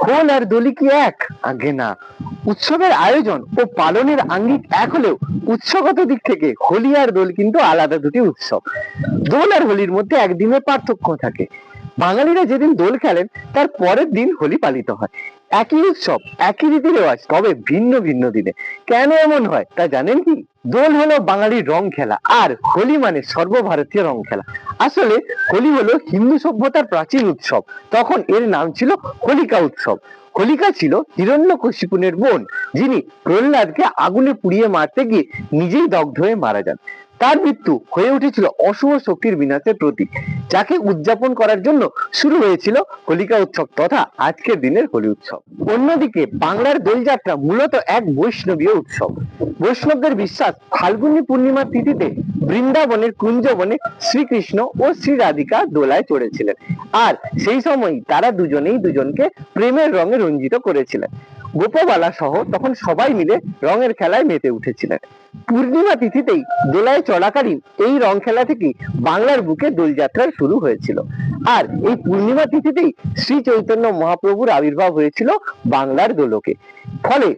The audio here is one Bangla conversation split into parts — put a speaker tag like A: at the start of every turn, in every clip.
A: হোল আর দোলি কি এক? আগে না। উৎসবের আয়োজন ও পালনের আঙ্গিক এক হলেও উৎসগত দিক থেকে হোলি আর দোল কিন্তু আলাদা দুটি উৎসব। দোল আর হোলির মধ্যে একদিনের পার্থক্য থাকে। বাঙালিরা যেদিন দোল খেলেন তার পরের দিন হোলি পালিত হয়। একই উৎসব, একই রীতি রেওয়াজ, তবে ভিন্ন ভিন্ন দিনে। কেন এমন হয় তা জানেন কি? দোল হলো বাঙালির রং খেলা আর হোলি মানে সর্বভারতীয় রং খেলা। আসলে হোলি হলো হিন্দু সভ্যতার প্রাচীন উৎসব। তখন এর নাম ছিল হোলিকা উৎসব। হোলিকা ছিল হিরণ্যকশিপুনের বোন, যিনি প্রহ্লাদকে আগুনে পুড়িয়ে মারতে গিয়ে নিজেই দগ্ধ হয়ে মারা যান। তার মৃত্যু হয়ে উঠেছিল অশুভ শক্তির বিনাশের প্রতীক, যাকে উদযাপন করার জন্য শুরু হয়েছিল হোলিকা উৎসব তথা আজকের দিনের হোলি উৎসব। অন্যদিকে বাংলার দোলযাত্রা মূলত এক বৈষ্ণবীয় উৎসব। বৈষ্ণবদের বিশ্বাস ফাল্গুনী পূর্ণিমার তিথিতে বৃন্দাবনের কুঞ্জবনে শ্রীকৃষ্ণ ও শ্রী রাধিকা দোলায় চড়েছিলেন, আর সেই সময় তারা দুজনেই দুজনকে প্রেমের রঙে রঞ্জিত করেছিলেন। গোপবালা সহ তখন সবাই মিলে রঙের খেলায় মেতে উঠেছিলেন। পূর্ণিমা তিথিতেই দোলায় চলাকালীন এই রং খেলা থেকেই বাংলার বুকে দোলযাত্রার শুরু হয়েছিল। আর এই পূর্ণিমা তিথিতেই শ্রী চৈতন্য মহাপ্রভুর আবির্ভাব হয়েছিল বাংলার দোলকে। ফলে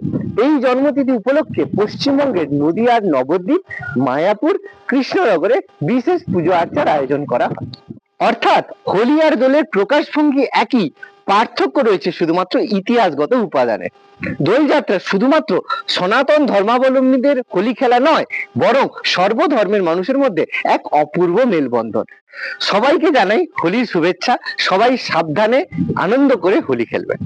A: এই জন্মতিথি উপলক্ষে পশ্চিমবঙ্গের নদিয়ার নবদ্বীপ, মায়াপুর, কৃষ্ণনগরে বিশেষ পুজো আর্চার আয়োজন করা হয়। অর্থাৎ হোলি আর দোলের প্রকাশভঙ্গি একই, পার্থক্য রয়েছে শুধুমাত্র ইতিহাসগত উপাদানে। দোলযাত্রা শুধুমাত্র সনাতন ধর্মাবলম্বীদের হোলি খেলা নয়, বরং সর্বধর্মের মানুষের মধ্যে এক অপূর্ব মেলবন্ধন। সবাইকে জানাই হোলির শুভেচ্ছা। সবাই সাবধানে আনন্দ করে হোলি খেলবেন।